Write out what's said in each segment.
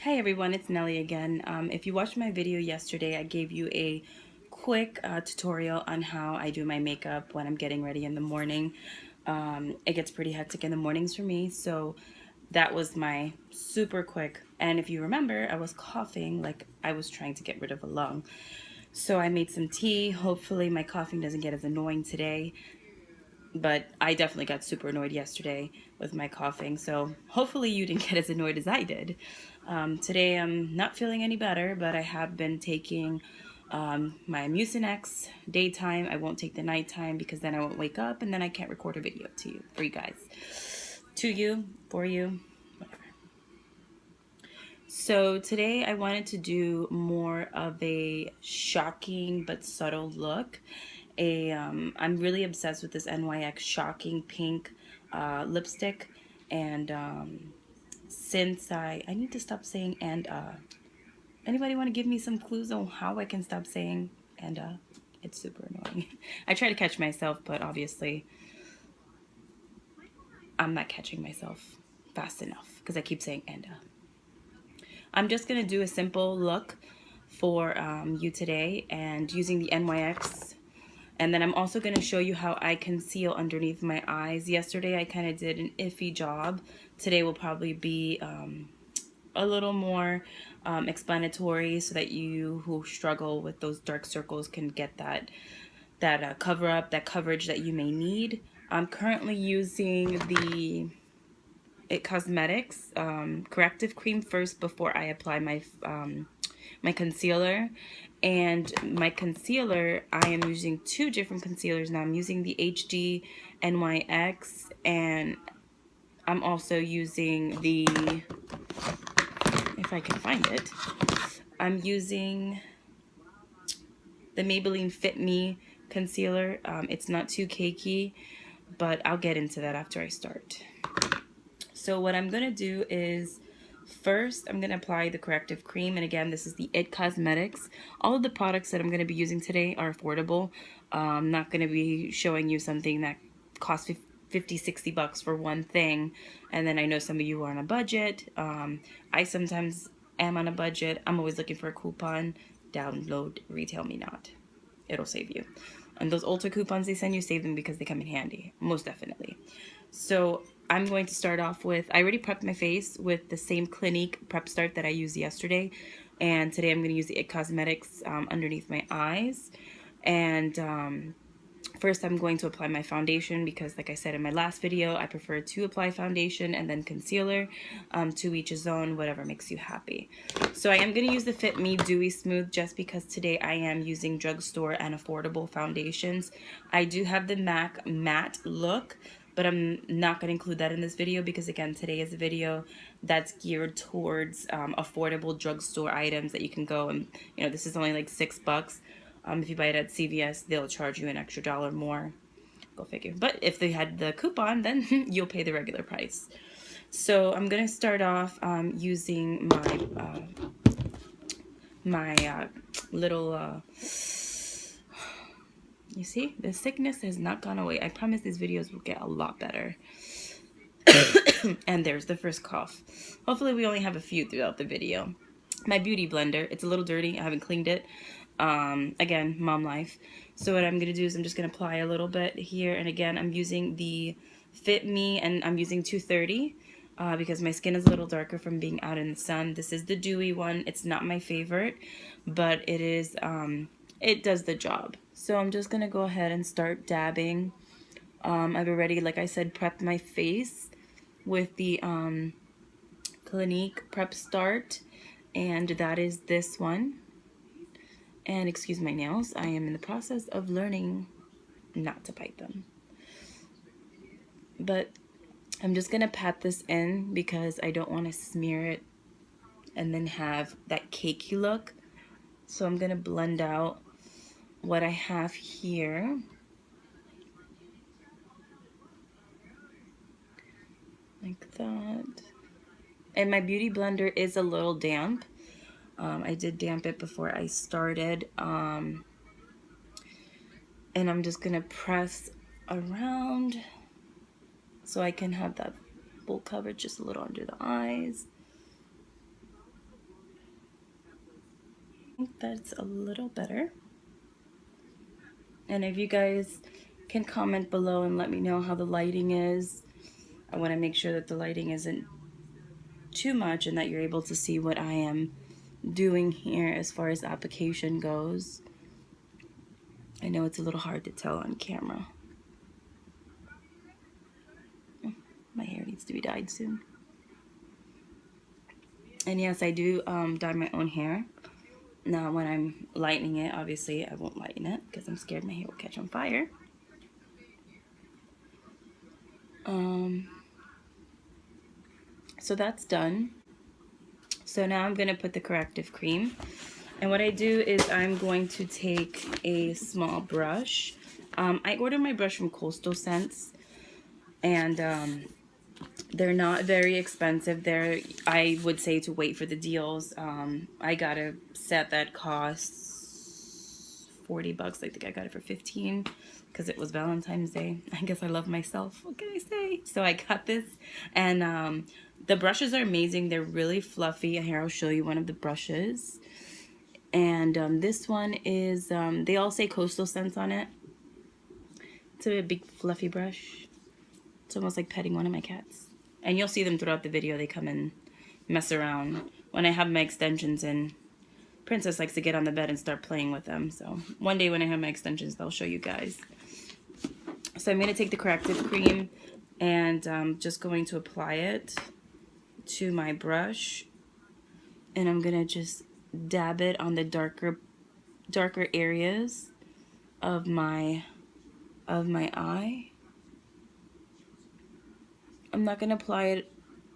Hi everyone, it's Nelly again. If you watched my video yesterday, I gave you a quick tutorial on how I do my makeup when I'm getting ready in the morning. It gets pretty hectic in the mornings for me, so that was my super quick. And if you remember, I was coughing like I was trying to get rid of a lung. So I made some tea. Hopefully my coughing doesn't get as annoying today, but I definitely got super annoyed yesterday with my coughing, so hopefully you didn't get as annoyed as I did. Today I'm not feeling any better, but I have been taking my Mucinex daytime. I won't take the nighttime because then I won't wake up and then I can't record a video to you, for you guys. To you, for you, whatever. So today I wanted to do more of a shocking but subtle look. I'm really obsessed with this NYX Shocking Pink lipstick, and since I need to stop saying anybody want to give me some clues on how I can stop saying and it's super annoying. I try to catch myself, but obviously I'm not catching myself fast enough because I keep saying and I'm just gonna do a simple look for you today and using the NYX. And then I'm also going to show you how I conceal underneath my eyes. Yesterday I kind of did an iffy job. Today will probably be a little more explanatory so that you who struggle with those dark circles can get that cover up, that coverage that you may need. I'm currently using the It Cosmetics corrective cream first before I apply my concealer. And my concealer, I am using two different concealers now. I'm using the HD NYX, and I'm also using the, if I can find it, I'm using the Maybelline Fit Me concealer. It's not too cakey, but I'll get into that after I start. So what I'm going to do is first I'm going to apply the corrective cream, and again this is the It Cosmetics. All of the products that I'm going to be using today are affordable. I'm not going to be showing you something that costs 50, 60 bucks for one thing, and then I know some of you are on a budget. I sometimes am on a budget. I'm always looking for a coupon. Download Retail Me Not. It'll save you. And those Ulta coupons they send you, save them because they come in handy, most definitely. So I'm going to start off with, I already prepped my face with the same Clinique Prep Start that I used yesterday. And today I'm going to use the It Cosmetics underneath my eyes. And first I'm going to apply my foundation because, like I said in my last video, I prefer to apply foundation and then concealer, to each his own, whatever makes you happy. So I am going to use the Fit Me Dewy Smooth just because today I am using drugstore and affordable foundations. I do have the MAC matte look, but I'm not going to include that in this video because, again, today is a video that's geared towards affordable drugstore items that you can go and, this is only like $6. If you buy it at CVS, they'll charge you an extra $1 more. Go figure. But if they had the coupon, then you'll pay the regular price. So I'm going to start off using my little... you see, the sickness has not gone away. I promise these videos will get a lot better. And there's the first cough. Hopefully we only have a few throughout the video. My beauty blender, it's a little dirty. I haven't cleaned it. Again, mom life. So what I'm going to do is I'm just going to apply a little bit here. And again, I'm using the Fit Me, and I'm using 230 because my skin is a little darker from being out in the sun. This is the dewy one. It's not my favorite, but it is, it does the job. So I'm just going to go ahead and start dabbing. I've already, like I said, prepped my face with the Clinique Prep Start, and that is this one. And excuse my nails, I am in the process of learning not to bite them. But I'm just gonna pat this in because I don't want to smear it and then have that cakey look. So I'm gonna blend out what I have here. Like that. And my beauty blender is a little damp. I did damp it before I started. And I'm just gonna press around so I can have that full coverage just a little under the eyes. I think that's a little better. And if you guys can comment below and let me know how the lighting is. I want to make sure that the lighting isn't too much and that you're able to see what I am doing here as far as application goes. I know it's a little hard to tell on camera. My hair needs to be dyed soon. And yes, I do dye my own hair. Now when I'm lightening it, obviously I won't lighten it because I'm scared my hair will catch on fire. So that's done. So now I'm going to put the corrective cream. And what I do is I'm going to take a small brush. I ordered my brush from Coastal Scents. And they're not very expensive. I would say to wait for the deals. I got a set that costs $40. I think I got it for 15 because it was Valentine's Day. I guess I love myself. What can I say? So I got this, and the brushes are amazing. They're really fluffy. Here, I'll show you one of the brushes. And this one is, they all say Coastal Scents on it. It's a big fluffy brush. It's almost like petting one of my cats. And you'll see them throughout the video. They come and mess around. When I have my extensions in, Princess likes to get on the bed and start playing with them. So one day when I have my extensions, I'll show you guys. So I'm going to take the corrective cream and I'm just going to apply it to my brush. And I'm going to just dab it on the darker areas of my eye. I'm not going to apply it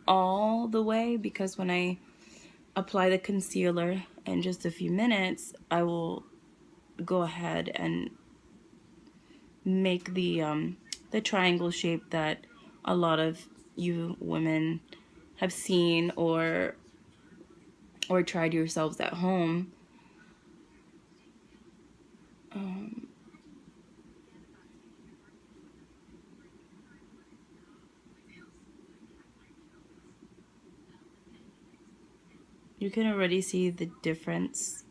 all the way because when I apply the concealer in just a few minutes, I will go ahead and make the triangle shape that a lot of you women have seen or tried yourselves at home. You can already see the difference,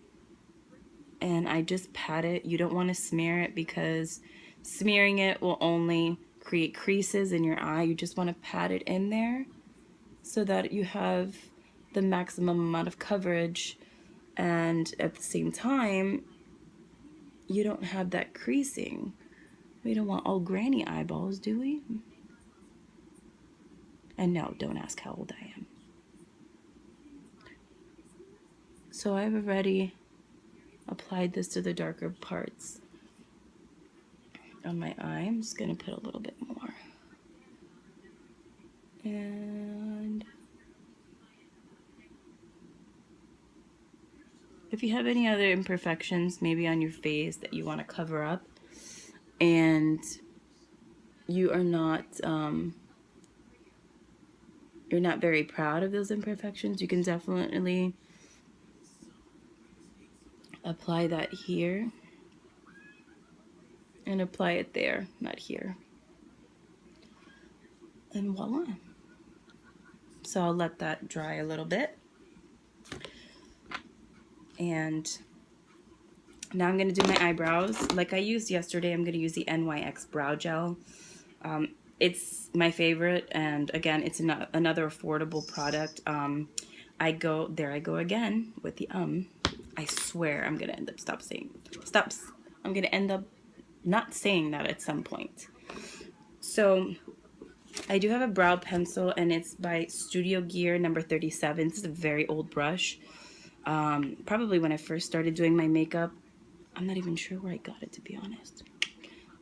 and I just pat it. You don't want to smear it because smearing it will only create creases in your eye. You just want to pat it in there so that you have the maximum amount of coverage, and at the same time you don't have that creasing. We don't want all granny eyeballs, do we? And no, don't ask how old I am. So I've already applied this to the darker parts on my eye. I'm just going to put a little bit more. And if you have any other imperfections, maybe on your face that you want to cover up, and you are not you're not very proud of those imperfections, you can definitely apply that here and apply it there, not here. And voila. So I'll let that dry a little bit. And now I'm going to do my eyebrows. Like I used yesterday, I'm going to use the NYX Brow Gel. It's my favorite, and again, it's another affordable product. I go again with the I swear I'm going to end up I'm going to end up not saying that at some point. So I do have a brow pencil, and it's by Studio Gear number 37. This is a very old brush. Probably when I first started doing my makeup. I'm not even sure where I got it, to be honest.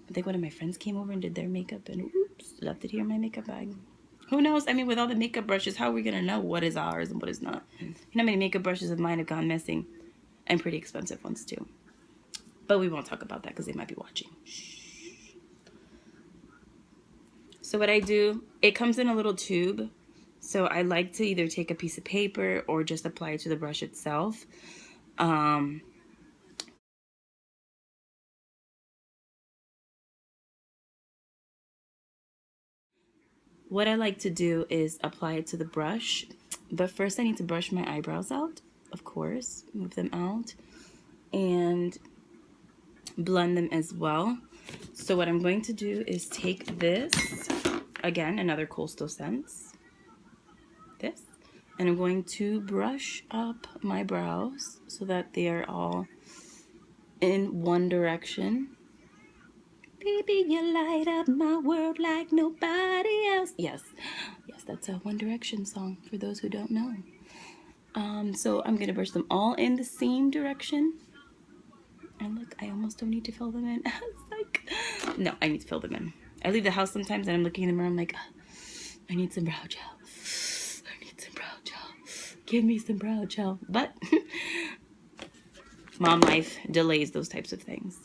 I think one of my friends came over and did their makeup and oops, left it here in my makeup bag. Who knows? I mean, with all the makeup brushes, how are we going to know what is ours and what is not? You know how many makeup brushes of mine have gone missing? And pretty expensive ones too. But we won't talk about that because they might be watching. So what I do, it comes in a little tube. So I like to either take a piece of paper or just apply it to the brush itself. What I like to do is apply it to the brush. But first I need to brush my eyebrows out, of course. Move them out. and blend them as well. So what I'm going to do is take this, again, another Coastal Scents, this, and I'm going to brush up my brows so that they are all in one direction. Baby, you light up my world like nobody else. Yes, that's a One Direction song for those who don't know. So I'm gonna brush them all in the same direction. And look, I almost don't need to fill them in. It's like, no, I need to fill them in. I leave the house sometimes and I'm looking in the mirror, I'm like, I need some brow gel. I need some brow gel. Give me some brow gel. But mom life delays those types of things.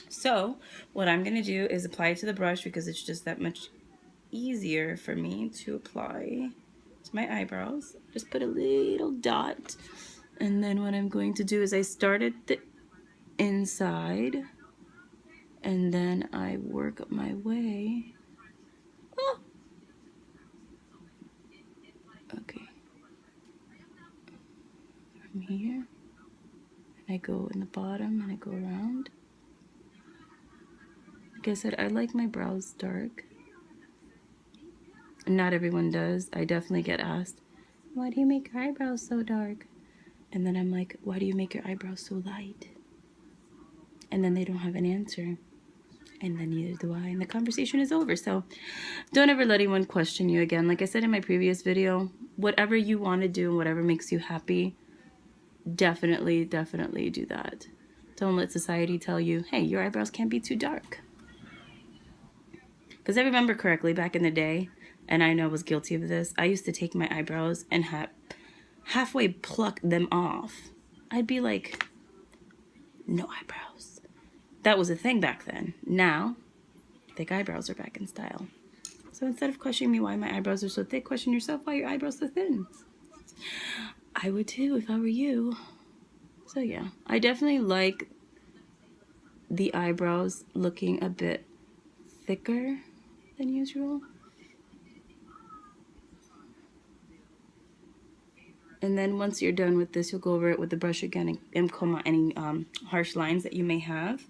So what I'm gonna do is apply it to the brush because it's just that much easier for me to apply to my eyebrows. Just put a little dot. And then what I'm going to do is I started the inside and then I work up my way. Oh. Okay. From here. And I go in the bottom and I go around. Like I said, I like my brows dark. Not everyone does. I definitely get asked, why do you make your eyebrows so dark? And then I'm like, why do you make your eyebrows so light? And then they don't have an answer. And then neither do I. And the conversation is over. So don't ever let anyone question you again. Like I said in my previous video, whatever you want to do and whatever makes you happy, definitely do that. Don't let society tell you, hey, your eyebrows can't be too dark. Because I remember correctly back in the day, and I know I was guilty of this, I used to take my eyebrows and halfway pluck them off. I'd be like, no eyebrows. That was a thing back then. Now, thick eyebrows are back in style. So instead of questioning me why my eyebrows are so thick, question yourself why your eyebrows are so thin. I would too if I were you. So yeah, I definitely like the eyebrows looking a bit thicker than usual. And then once you're done with this, you'll go over it with the brush again and comb out any harsh lines that you may have.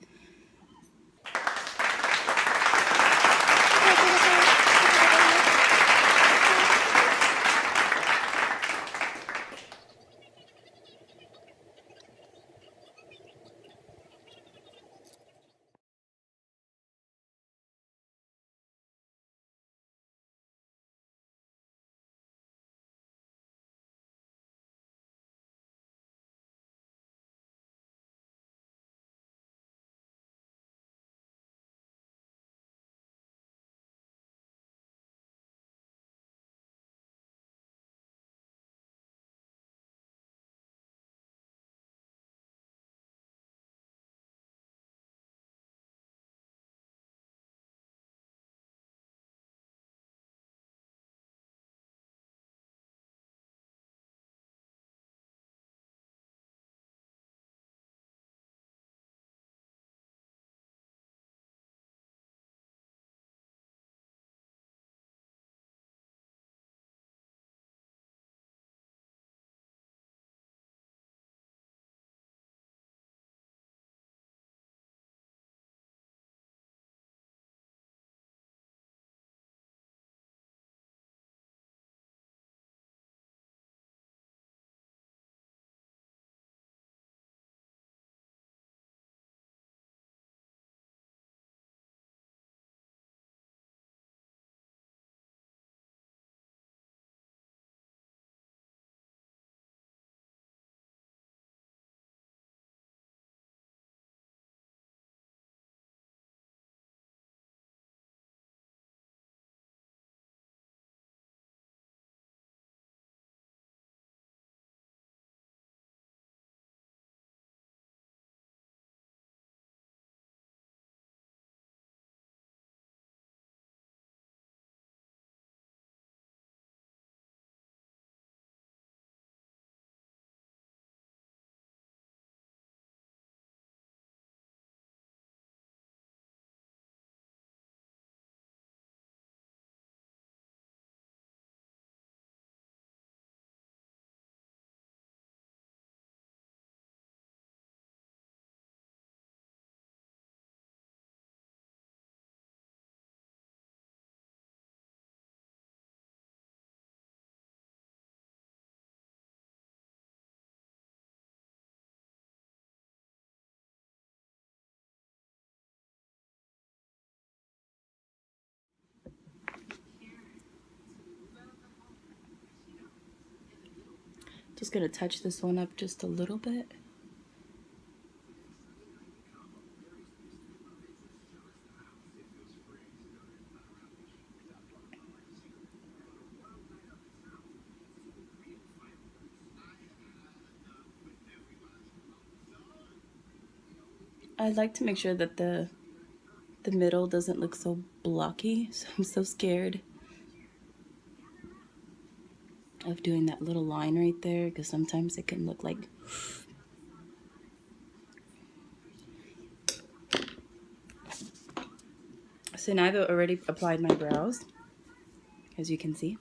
Just gonna touch this one up just a little bit. I like to make sure that the middle doesn't look so blocky, so I'm so scared of doing that little line right there because sometimes it can look like. So now I've already applied my brows, as you can see.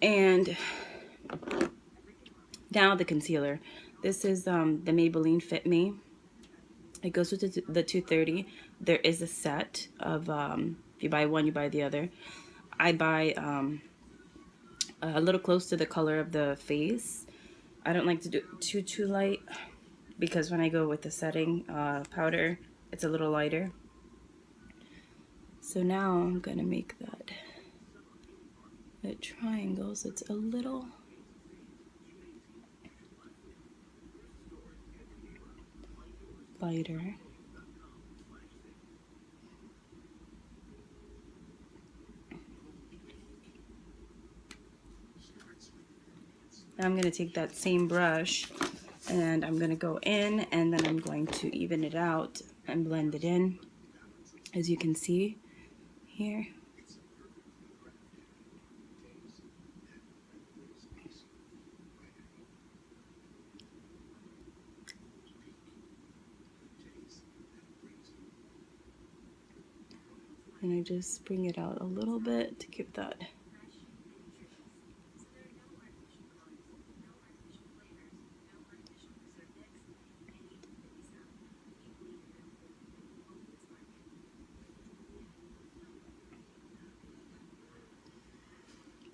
And now the concealer. This is the Maybelline Fit Me. It goes with the 230. There is a set of, if you buy one, you buy the other. I buy a little close to the color of the face. I don't like to do it too light because when I go with the setting powder, it's a little lighter. So now I'm gonna make that triangle so it's a little lighter. Now I'm going to take that same brush and I'm going to go in and then I'm going to even it out and blend it in, as you can see here. And I just bring it out a little bit to give that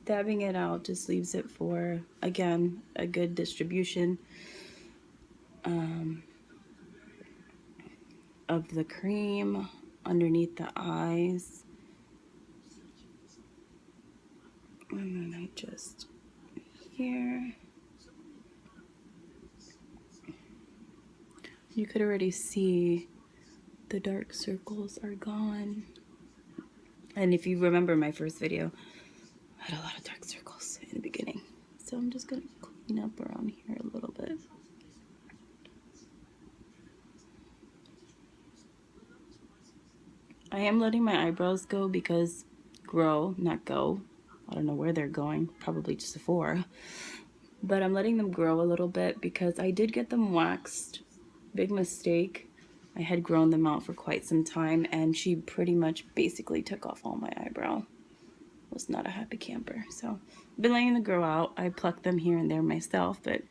dabbing it out just leaves it for, again, a good distribution of the cream underneath the eyes. And then I just here. You could already see the dark circles are gone. And if you remember my first video, I had a lot of dark circles in the beginning. So I'm just gonna clean up around here a little bit. I am letting my eyebrows go because grow, not go. I don't know where they're going, probably to Sephora. But I'm letting them grow a little bit because I did get them waxed. Big mistake. I had grown them out for quite some time and she pretty much basically took off all my eyebrow. Was not a happy camper. So I've been letting them grow out. I pluck them here and there myself, but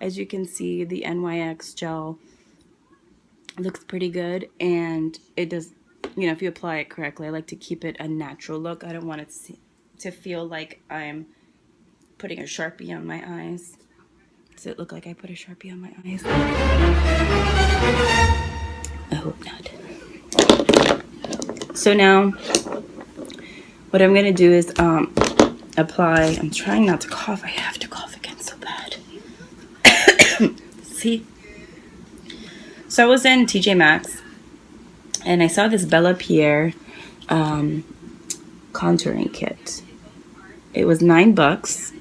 as you can see, the NYX gel looks pretty good and it does, you know, if you apply it correctly. I like to keep it a natural look. I don't want it to feel like I'm putting a Sharpie on my eyes. Does it look like I put a Sharpie on my eyes? I hope not. So now what I'm gonna do is apply. I'm trying not to cough. I have to cough again so bad. See? So I was in TJ Maxx and I saw this Bella Pierre contouring kit. It was $9.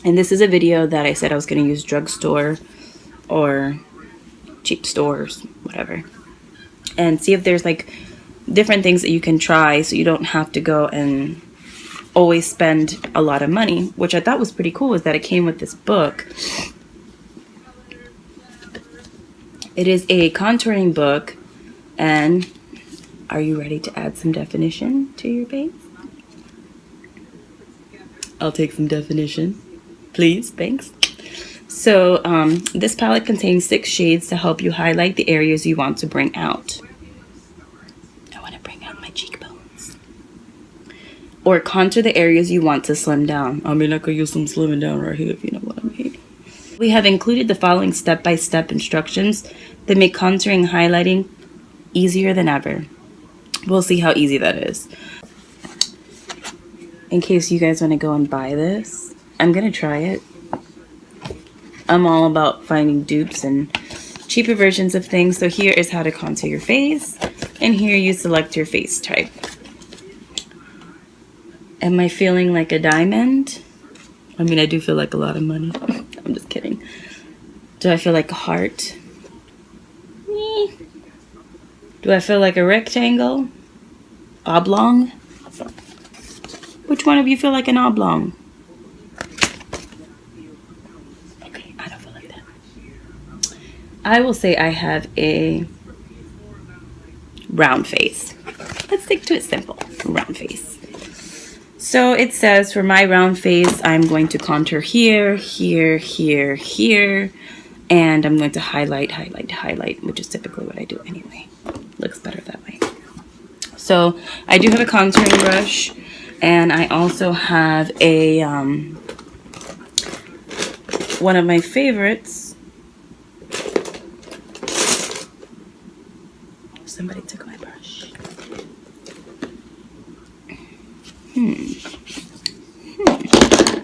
And this is a video that I said I was going to use drugstore or cheap stores, whatever, and see if there's like different things that you can try so you don't have to go and always spend a lot of money, which I thought was pretty cool, is that it came with this book. It is a contouring book, and are you ready to add some definition to your face? I'll take some definition. Please, thanks. So this palette contains 6 shades to help you highlight the areas you want to bring out. I want to bring out my cheekbones. Or contour the areas you want to slim down. I mean, I could use some slimming down right here if you know what I mean. We have included the following step-by-step instructions that make contouring and highlighting easier than ever. We'll see how easy that is. In case you guys want to go and buy this, I'm gonna try it. I'm all about finding dupes and cheaper versions of things. So here is how to contour your face, and here you select your face type. Am I feeling like a diamond? I mean, I do feel like a lot of money. I'm just kidding. Do I feel like a heart? Do I feel like a rectangle? Oblong? Which one of you feel like an oblong? Okay, I don't feel like that. I will say I have a round face. Let's stick to it simple. Round face. So it says for my round face, I'm going to contour here, here, here, here. And I'm going to highlight, highlight, highlight, which is typically what I do anyway. Looks better that way. So I do have a contouring brush, and I also have a one of my favorites. Somebody took my brush.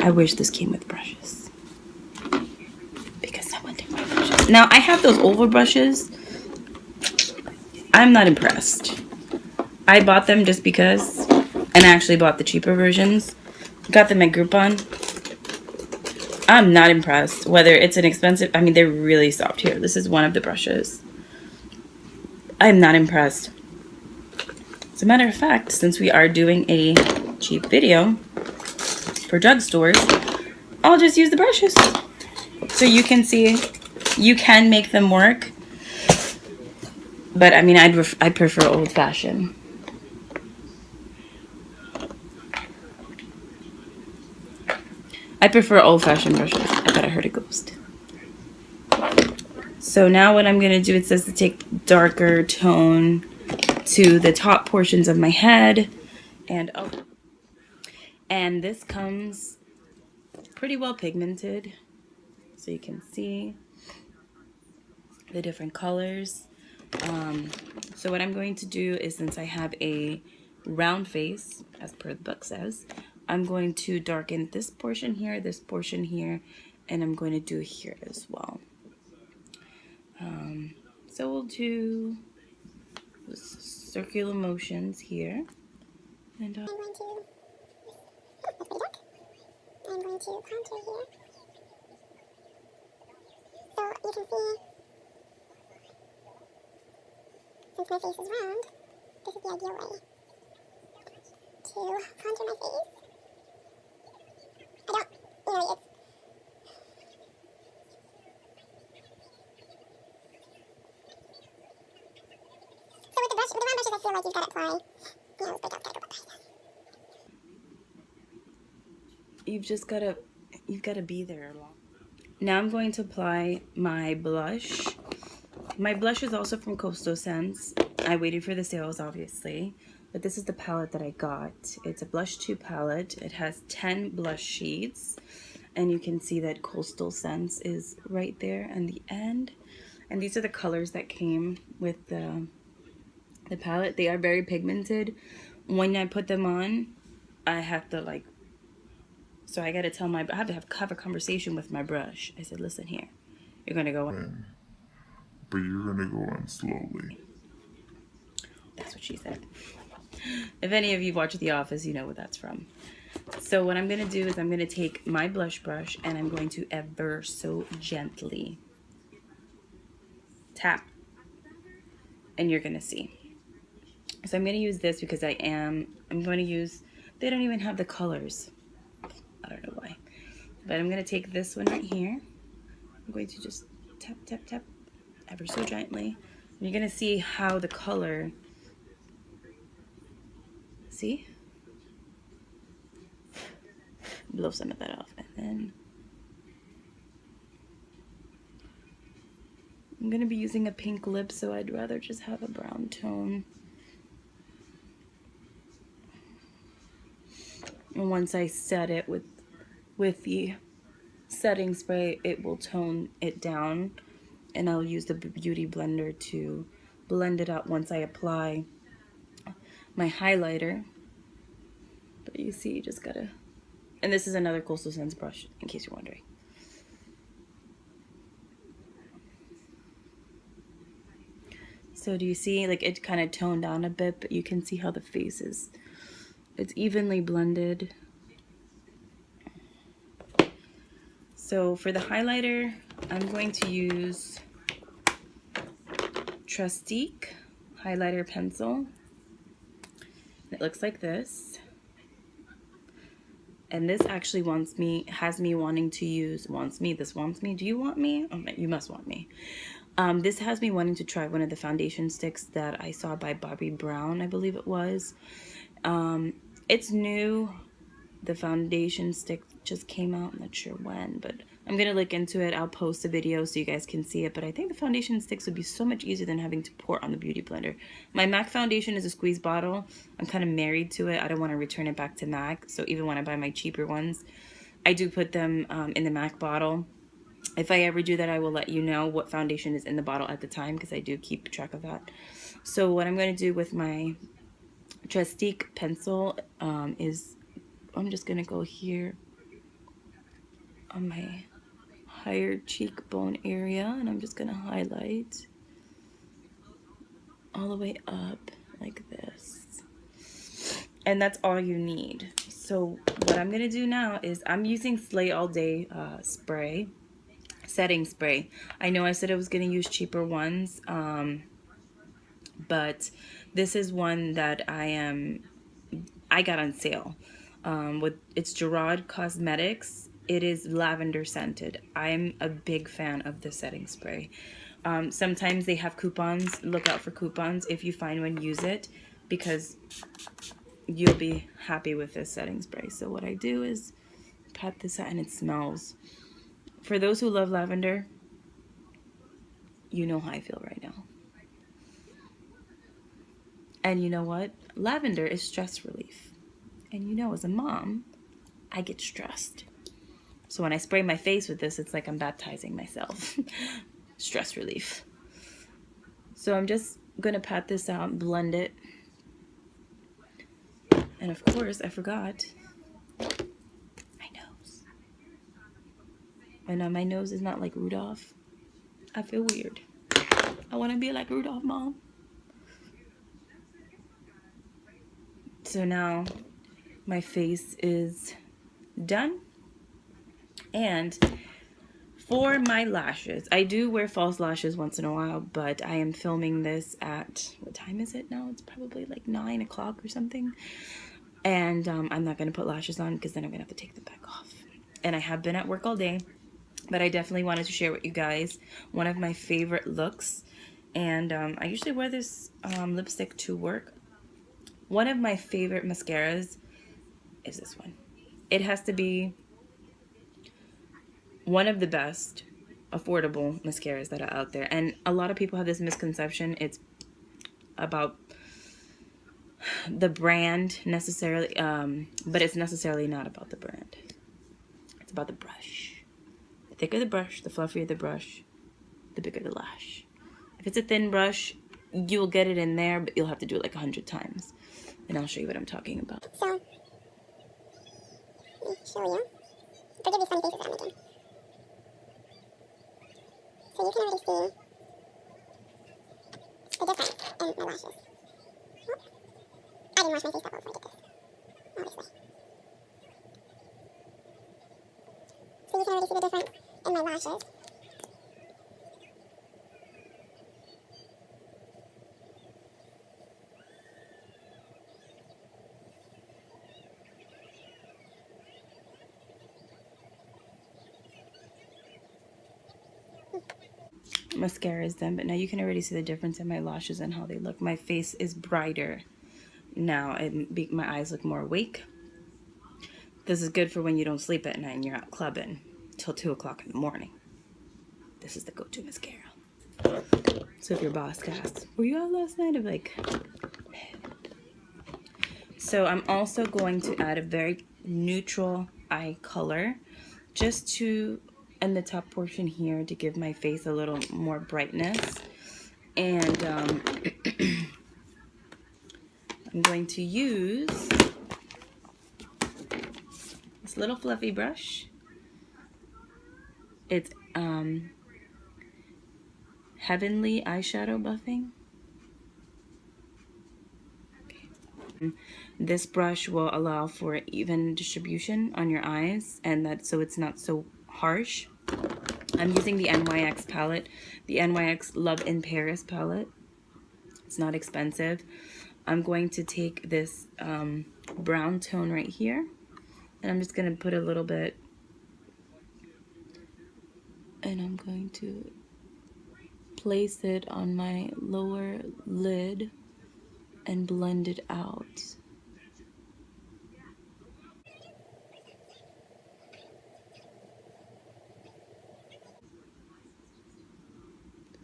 I wish this came with brushes, because someone took my brushes. Now I have those oval brushes. I'm not impressed. I bought them just because, and I actually bought the cheaper versions. Got them at Groupon. I'm not impressed. Whether it's an expensive, I mean, they're really soft here. This is one of the brushes. I'm not impressed. As a matter of fact, since we are doing a cheap video for drugstores, I'll just use the brushes. So you can see, you can make them work. But I mean, I prefer old-fashioned. I prefer old-fashioned brushes. I thought I heard a ghost. So now what I'm going to do, it says to take darker tone to the top portions of my head. And oh, and this comes pretty well pigmented. So you can see the different colors. So what I'm going to do is, since I have a round face, as per the book says, I'm going to darken this portion here, and I'm going to do here as well. So we'll do circular motions here. And I'm going to, that's pretty dark. I'm going to contour here. So you can see, since my face is round, this is the ideal way to contour my face. I don't, it's, so with the brush, with the round brushes, I feel like you've got to apply, this breakout's got to go by. you've gotta be there a lot. Now I'm going to apply my blush. My blush is also from Coastal Scents. I waited for the sales, obviously, but this is the palette that I got. It's a Blush 2 palette. It has 10 blush sheets, and you can see that Coastal Scents is right there on the end. And these are the colors that came with the palette. They are very pigmented. When I put them on, I have to so I gotta tell I have to have a conversation with my brush. I said, listen here, you're gonna go in. But you're gonna go in slowly. That's what she said. If any of you watch The Office, you know what that's from. So what I'm gonna do is I'm gonna take my blush brush and I'm going to ever so gently tap, and you're gonna see. So I'm gonna use this because I'm going to use, they don't even have the colors. I don't know why. But I'm going to take this one right here. I'm going to just tap, tap, tap ever so gently. And you're going to see how the color, see? Blow some of that off. And then I'm going to be using a pink lip, so I'd rather just have a brown tone. And once I set it with the setting spray, it will tone it down, and I'll use the Beauty Blender to blend it out once I apply my highlighter. But you see, you just gotta And this is another Coastal Scents brush, in case you're wondering. So do you see, like, it kind of toned down a bit, but you can see how the face is. It's evenly blended. So for the highlighter, I'm going to use Trustique highlighter pencil. It looks like this. And this actually has me wanting to use, do you want me? Oh, you must want me. This has me wanting to try one of the foundation sticks that I saw by Bobbi Brown, I believe it was. It's new. The foundation stick just came out, I'm not sure when, but I'm gonna look into it. I'll post a video so you guys can see it, but I think the foundation sticks would be so much easier than having to pour on the Beauty Blender. My MAC foundation is a squeeze bottle. I'm kind of married to it. I don't want to return it back to MAC, so even when I buy my cheaper ones, I do put them in the MAC bottle. If I ever do that, I will let you know what foundation is in the bottle at the time, because I do keep track of that. So what I'm going to do with my Trustique pencil is I'm just going to go here on my higher cheekbone area, and I'm just going to highlight all the way up like this. And that's all you need. So what I'm going to do now is I'm using Slay All Day spray. Setting spray. I know I said I was going to use cheaper ones, but this is one that I got on sale. It's Gerard Cosmetics. It is lavender scented. I'm a big fan of the setting spray. Sometimes they have coupons. Look out for coupons. If you find one, use it, because you'll be happy with this setting spray. So what I do is pat this out, and it smells. For those who love lavender, you know how I feel right now. And you know what? Lavender is stress relief. And you know, as a mom, I get stressed. So when I spray my face with this, it's like I'm baptizing myself. Stress relief. So I'm just gonna pat this out and blend it. And of course, I forgot my nose. And my nose is not like Rudolph. I feel weird. I want to be like Rudolph, Mom. So now my face is done. And for my lashes, I do wear false lashes once in a while, but I am filming this at, what time is it now? It's probably like 9 o'clock or something. And I'm not going to put lashes on, because then I'm going to have to take them back off. And I have been at work all day, but I definitely wanted to share with you guys one of my favorite looks. And I usually wear this lipstick to work. One of my favorite mascaras is this one. It has to be one of the best affordable mascaras that are out there. And a lot of people have this misconception. It's about the brand necessarily, but it's necessarily not about the brand. It's about the brush. The thicker the brush, the fluffier the brush, the bigger the lash. If it's a thin brush, you'll get it in there, but you'll have to do it like 100 times. And I'll show you what I'm talking about. So, let me show you. Forgive these funny faces that I'm making. So you can already see the difference in my lashes. Oh, I didn't wash my face that well before I did this, obviously. So you can already see the difference in my lashes. Mascara is done, but now you can already see the difference in my lashes and how they look. My face is brighter now, and my eyes look more awake. This is good for when you don't sleep at night and you're out clubbing till 2 o'clock in the morning. This is the go-to mascara. So if your boss asks, were you out last night? I'm like, no. So I'm also going to add a very neutral eye color, just to in the top portion here, to give my face a little more brightness. And I'm going to use this little fluffy brush. It's Heavenly Eyeshadow Buffing. This brush will allow for even distribution on your eyes, and that so it's not so harsh. I'm using the NYX palette, the NYX Love in Paris palette. It's not expensive. I'm going to take this brown tone right here, and I'm just going to put a little bit, and I'm going to place it on my lower lid and blend it out.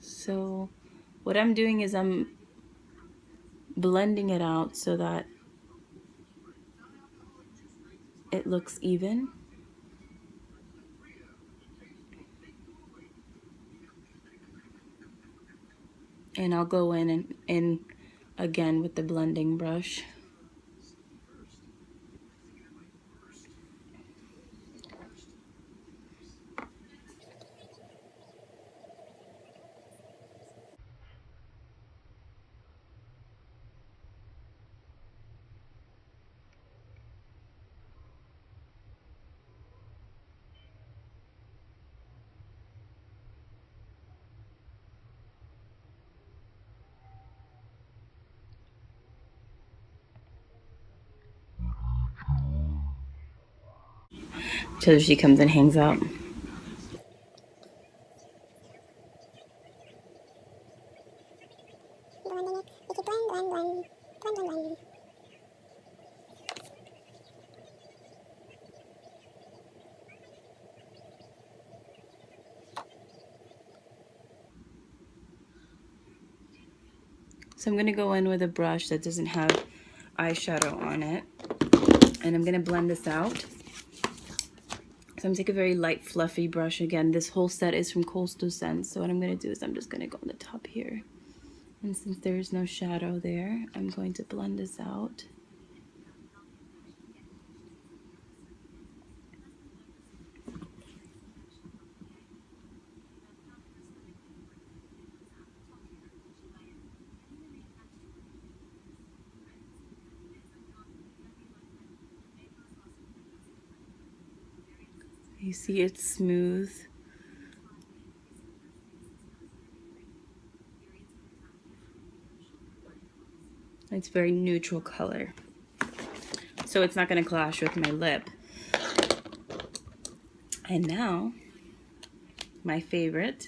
So what I'm doing is I'm blending it out so that it looks even. And I'll go in and again with the blending brush. So she comes and hangs out. Blending it. You keep blend, blend, blend, blend, blend, blend. So I'm going to go in with a brush that doesn't have eyeshadow on it, and I'm going to blend this out. So I'm going to take a very light fluffy brush. Again, this whole set is from Coastal Scents, so what I'm going to do is I'm just going to go on the top here, and since there's no shadow there, I'm going to blend this out. You see it's smooth. It's very neutral color, so it's not going to clash with my lip. And now, my favorite,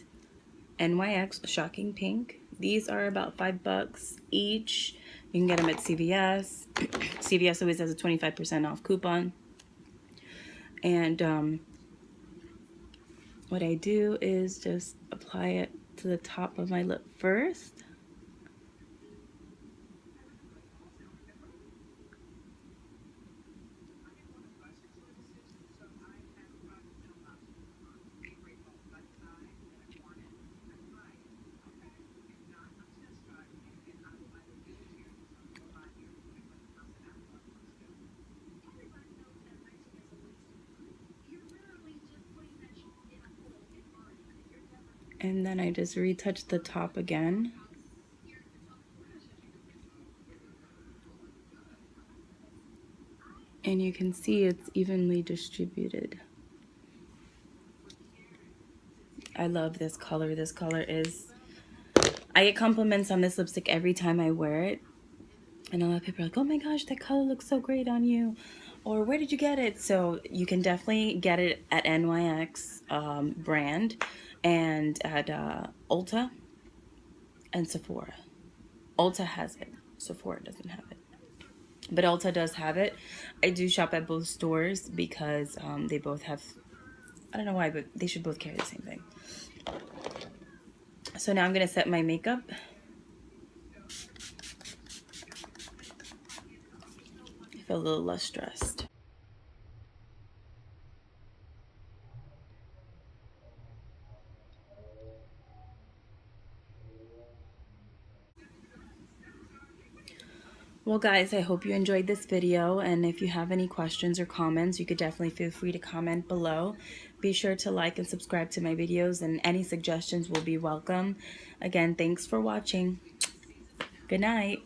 NYX Shocking Pink. These are about $5 each. You can get them at CVS. CVS always has a 25% off coupon. And what I do is just apply it to the top of my lip first. And then I just retouch the top again. And you can see it's evenly distributed. I love this color. This color is, I get compliments on this lipstick every time I wear it. And a lot of people are like, oh my gosh, that color looks so great on you. Or where did you get it? So you can definitely get it at NYX brand and at Ulta and Sephora. Ulta has it. Sephora doesn't have it. But Ulta does have it. I do shop at both stores because they both have, I don't know why, but they should both carry the same thing. So now I'm going to set my makeup. I feel a little less stressed. Well, guys, I hope you enjoyed this video, and if you have any questions or comments, you could definitely feel free to comment below. Be sure to like and subscribe to my videos, and any suggestions will be welcome. Again, thanks for watching. Good night.